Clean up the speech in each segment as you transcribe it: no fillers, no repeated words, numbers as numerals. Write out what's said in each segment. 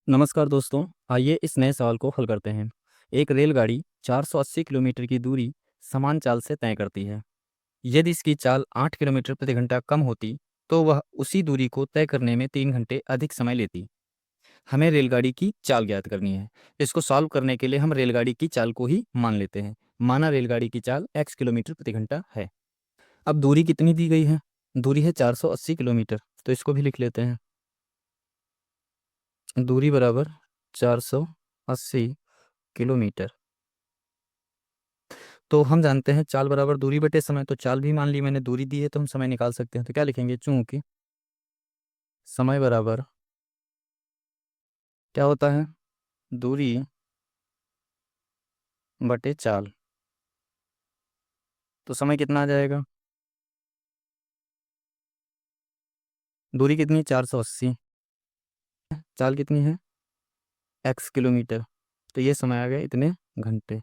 नमस्कार दोस्तों। आइए इस नए सवाल को हल करते हैं। एक रेलगाड़ी 480 किलोमीटर की दूरी समान चाल से तय करती है। यदि इसकी चाल 8 किलोमीटर प्रति घंटा कम होती तो वह उसी दूरी को तय करने में 3 घंटे अधिक समय लेती। हमें रेलगाड़ी की चाल ज्ञात करनी है। इसको सॉल्व करने के लिए हम रेलगाड़ी की चाल को ही मान लेते हैं। माना रेलगाड़ी की चाल x किलोमीटर प्रति घंटा है। अब दूरी कितनी दी गई है? दूरी है 480 किलोमीटर, तो इसको भी लिख लेते हैं। दूरी बराबर 480 किलोमीटर। तो हम जानते हैं चाल बराबर दूरी बटे समय, तो चाल भी मान ली मैंने, दूरी दी है तो हम समय निकाल सकते हैं। तो क्या लिखेंगे? चूंकि समय बराबर क्या होता है? दूरी बटे चाल। तो समय कितना आ जाएगा? दूरी कितनी है? 480। चाल कितनी है? x kilometre. तो ये समय आ गया इतने घंटे।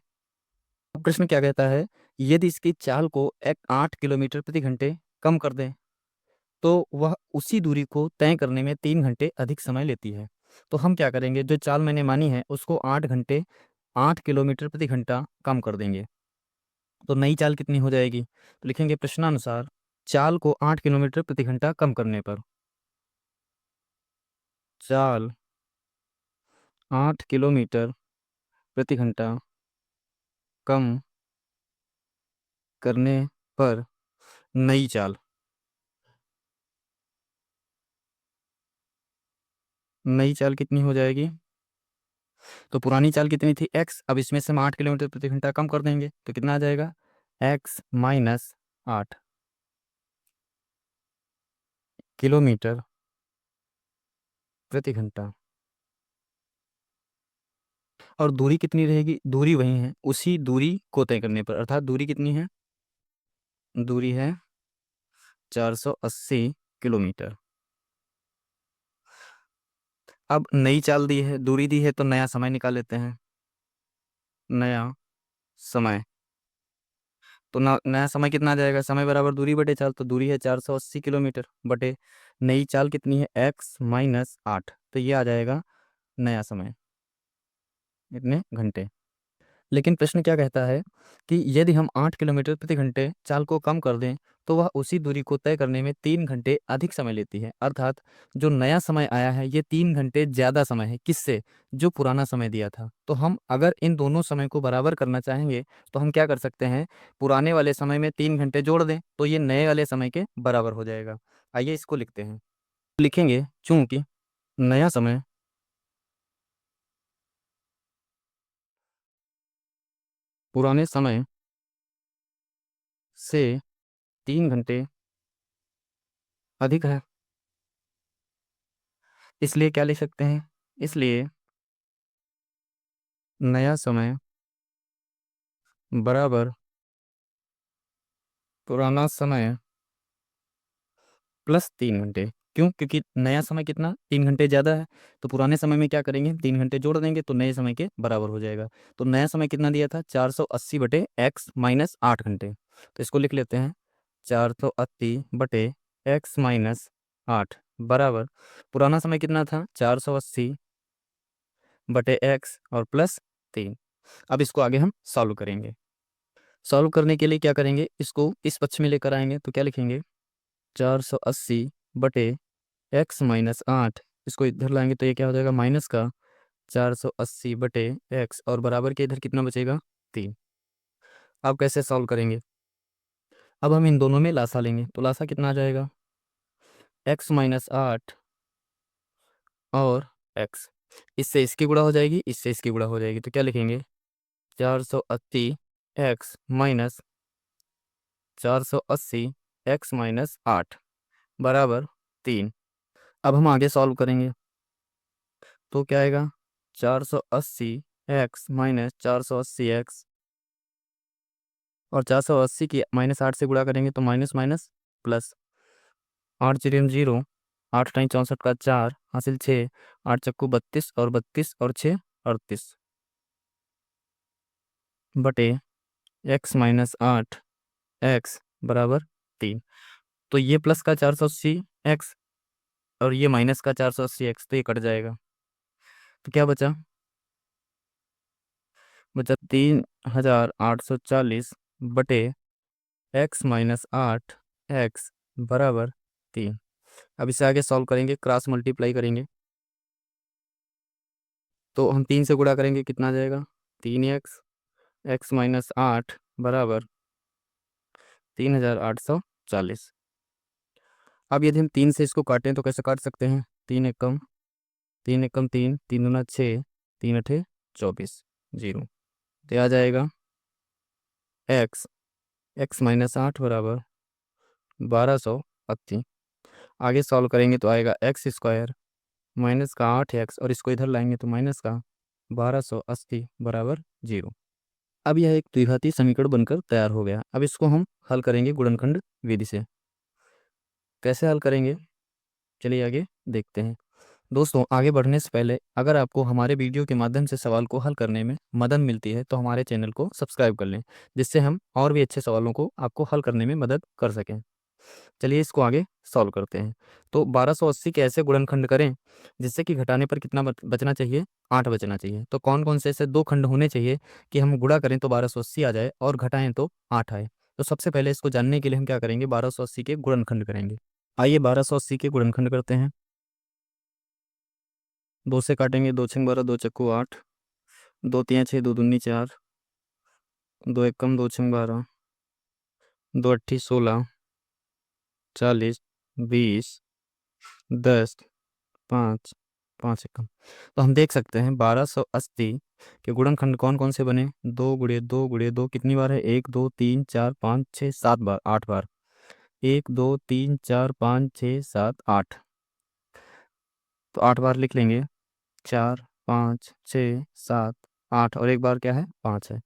अब प्रश्न क्या कहता है? यदि इसकी चाल को 8 किलोमीटर प्रति घंटे कम कर दें तो वह उसी दूरी को तय करने में 3 घंटे अधिक समय लेती है। तो हम क्या करेंगे? जो चाल मैंने मानी है उसको 8 किलोमीटर प्रति घंटा कम कर देंगे। तो नई चाल कितनी हो जाएगी? तो लिखेंगे प्रश्नानुसार चाल को 8 किलोमीटर प्रति घंटा कम करने पर चाल 8 किलोमीटर प्रति घंटा कम करने पर नई चाल कितनी हो जाएगी? तो पुरानी चाल कितनी थी? x। अब इसमें से हम 8 किलोमीटर प्रति घंटा कम कर देंगे तो कितना आ जाएगा? x माइनस 8 किलोमीटर प्रति घंटा। और दूरी कितनी रहेगी? दूरी वही है, उसी दूरी को तय करने पर, अर्थात दूरी कितनी है? दूरी है 480 किलोमीटर। अब नई चाल दी है, दूरी दी है, तो नया समय निकाल लेते हैं। नया समय। तो नया समय कितना आ जाएगा? समय बराबर दूरी बटे चाल। तो दूरी है 480 किलोमीटर बटे नई चाल कितनी है? x minus 8। तो ये आ जाएगा नया समय, इतने घंटे। लेकिन प्रश्न क्या कहता है कि यदि हम 8 किलोमीटर प्रति घंटे चाल को कम कर दें तो वह उसी दूरी को तय करने में 3 घंटे अधिक समय लेती है। अर्थात जो नया समय आया है ये 3 घंटे ज़्यादा समय है। किससे? जो पुराना समय दिया था। तो हम अगर इन दोनों समय को बराबर करना चाहेंगे तो हम क्या कर सकते हैं? पुराने वाले समय में 3 घंटे जोड़ दें तो ये नए वाले समय के बराबर हो जाएगा। आइए इसको लिखते हैं। लिखेंगे चूंकि नया समय पुराने समय से 3 घंटे अधिक है, इसलिए क्या लिख सकते हैं? इसलिए नया समय बराबर पुराना समय प्लस 3 घंटे। क्यों? क्योंकि नया समय कितना? 3 घंटे ज़्यादा है। तो पुराने समय में क्या करेंगे? 3 घंटे जोड़ देंगे तो नए समय के बराबर हो जाएगा। तो नया समय कितना दिया था? 480 बटे एक्स माइनस 8 घंटे। तो इसको लिख लेते हैं 480 बटे एक्स माइनस 8 बराबर पुराना समय कितना था? 480 बटे एक्स और प्लस 3। अब इसको आगे हम सॉल्व करेंगे। सॉल्व करने के लिए क्या करेंगे? इसको इस पक्ष में लेकर आएंगे तो क्या लिखेंगे? 480 बटे एक्स माइनस 8। इसको इधर लाएंगे तो ये क्या हो जाएगा? माइनस का 480 बटे एक्स और बराबर के इधर कितना बचेगा? 3। अब कैसे सॉल्व करेंगे? अब हम इन दोनों में लासा लेंगे तो लासा कितना आ जाएगा? एक्स माइनस 8 और एक्स। इससे इसकी गुणा हो जाएगी, इससे इसकी गुणा हो जाएगी। तो क्या लिखेंगे? 480 एक्स माइनस 480 एक्स माइनस 8 बराबर 3। अब हम आगे सॉल्व करेंगे तो क्या आएगा? 480 एक्स माइनस 480 एक्स और 480 की माइनस 8 से गुणा करेंगे तो minus minus plus. 8 zero zero, 8 time 64 का 4 हासिल 6, 8 चक्कू 32 और 32 और 6 38 बटे एक्स माइनस 8 एक्स बराबर 3। तो ये प्लस का 480 एक्स और ये माइनस का 480 एक्स, तो ये कट जाएगा। तो क्या बचा? बचा 3840 बटे x-8 x बराबर 3। अब इसे आगे सॉल्व करेंगे, क्रॉस मल्टीप्लाई करेंगे, तो हम 3 से गुणा करेंगे, कितना आ जाएगा? 3x x-8 बराबर 3840। अब यदि हम 3 से इसको काटें तो कैसे काट सकते हैं? 3 एकम 3, 3 दूना 6, 3 अठे 24, 0। तो आ जाएगा x x-8 बराबर 1280। आगे सॉल्व करेंगे तो आएगा x² माइनस का 8x, और इसको इधर लाएंगे तो माइनस का 1280 बराबर 0। अब यह एक द्विघाती समीकरण बनकर तैयार हो गया। अब इसको हम हल करेंगे गुणनखंड विधि से। कैसे हल करेंगे, चलिए आगे देखते हैं। दोस्तों, आगे बढ़ने से पहले अगर आपको हमारे वीडियो के माध्यम से सवाल को हल करने में मदद मिलती है तो हमारे चैनल को सब्सक्राइब कर लें, जिससे हम और भी अच्छे सवालों को आपको हल करने में मदद कर सकें। चलिए इसको आगे सॉल्व करते हैं। तो 1280 के ऐसे गुणनखंड करें जिससे कि घटाने पर कितना बचना चाहिए? 8 बचना चाहिए। तो कौन कौन से ऐसे दो खंड होने चाहिए कि हम गुणा करें तो 1280 आ जाए और घटाएं तो 8 आए? तो सबसे पहले इसको जानने के लिए हम क्या करेंगे? 1280 के गुणनखंड करेंगे। आइए 1280 के गुणनखंड करते हैं। 2 से काटेंगे, 2 छंग 12, 2 चक्कू 8, 2 तियाँ 6, 2 दूनी 4, 2 एकम 2 छंग 12, 2 अट्ठी 16, 40, 20, 10, 5, 5 एकम। तो हम देख सकते हैं 1280 के गुणनखंड कौन कौन से बने? 2 × 2 × 2 कितनी बार है? 1 2 3 4 5 6 7 बार, 8 बार। 1 2 3 4 5 6 7 8, तो 8 बार लिख लेंगे। 4 5 6 7 8, और एक बार क्या है? 5 है।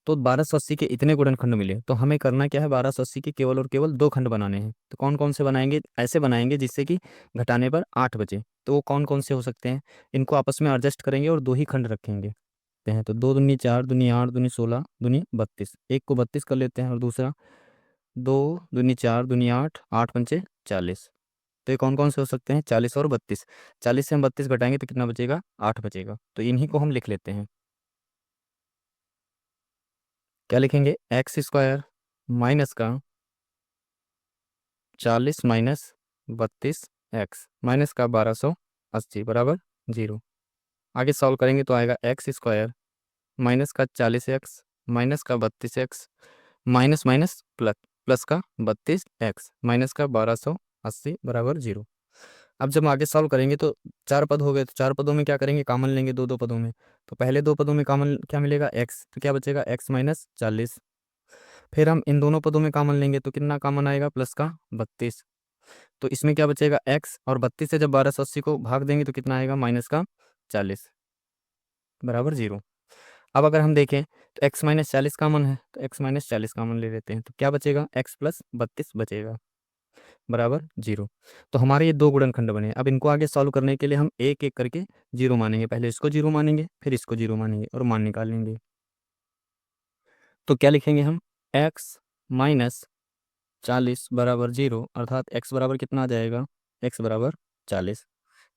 तो 1280 के इतने गुणनखंड मिले, तो हमें करना क्या है? 1280 के केवल और केवल दो खंड बनाने हैं। तो कौन कौन से बनाएंगे? ऐसे बनाएंगे जिससे कि घटाने पर 8 बचे। तो वो कौन कौन से हो सकते हैं? इनको आपस में एडजस्ट करेंगे और दो ही खंड रखेंगे। तो 2 दूनी 4, दूनी 8, दूनी 16, दूनी 32। एक को 32 कर लेते हैं और दूसरा 2 दूनी 4, दूनी 8, 8 पंचे 40। तो ये कौन कौन से हो सकते हैं? 40 और 32। 40 से हम 32 घटाएंगे तो कितना बचेगा? 8 बचेगा। तो इन्हीं को हम लिख लेते हैं। क्या लिखेंगे? x² माइनस का 40 माइनस 32x माइनस का 1280 बराबर 0। आगे सॉल्व करेंगे तो आएगा x² माइनस का 40x माइनस का 32x minus minus plus plus का 32x माइनस का 1280 बराबर 0। अब जब हम आगे सॉल्व करेंगे तो 4 पद हो गए, तो 4 पदों में क्या करेंगे? कॉमन लेंगे दो दो पदों में। तो पहले 2 पदों में कॉमन क्या मिलेगा? x, तो क्या बचेगा? x-40। फिर हम इन दोनों पदों में कॉमन लेंगे तो कितना कॉमन आएगा? प्लस का 32। तो इसमें क्या बचेगा? x, और 32 से जब 1280 को भाग देंगे तो कितना आएगा? माइनस का 40 बराबर 0। अब अगर हम देखें तो x-40 कॉमन है, तो x-40 कॉमन ले लेते हैं, तो क्या बचेगा? x+32 बचेगा बराबर 0। तो हमारे ये दो गुणनखंड बने। अब इनको आगे सॉल्व करने के लिए हम एक एक करके 0 मानेंगे। पहले इसको 0 मानेंगे, फिर इसको 0 मानेंगे और मान निकालेंगे। तो क्या लिखेंगे हम? x-40 बराबर 0, अर्थात x बराबर कितना आ जाएगा? x बराबर 40।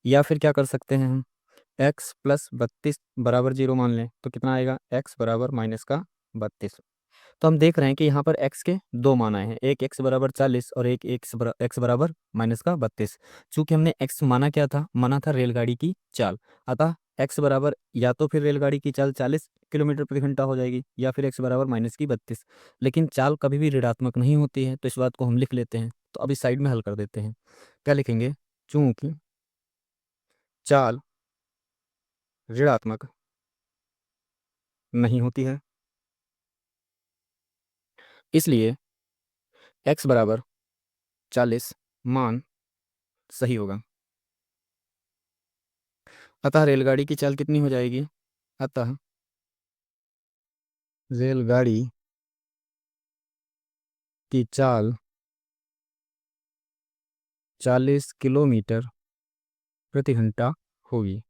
या फिर क्या कर सकते हैं हम? x+32 बराबर 0 मान लें तो कितना आएगा? x बराबर माइनस का 32। तो हम देख रहे हैं कि यहाँ पर x के दो मान आए हैं, एक x बराबर 40 और एक x बराबर माइनस का 32। चूंकि हमने x माना क्या था? माना था रेलगाड़ी की चाल। अतः x बराबर या तो फिर रेलगाड़ी की चाल 40 किलोमीटर प्रति घंटा हो जाएगी, या फिर x बराबर माइनस की 32। लेकिन चाल कभी भी ऋणात्मक नहीं होती है, तो इस बात को हम लिख लेते हैं। तो अभी साइड में हल कर देते हैं। क्या लिखेंगे? चूंकि चाल ऋणात्मक नहीं होती है, इसलिए x बराबर 40 मान सही होगा। अतः रेलगाड़ी की चाल कितनी हो जाएगी? अतः रेलगाड़ी की चाल 40 किलोमीटर प्रति घंटा होगी।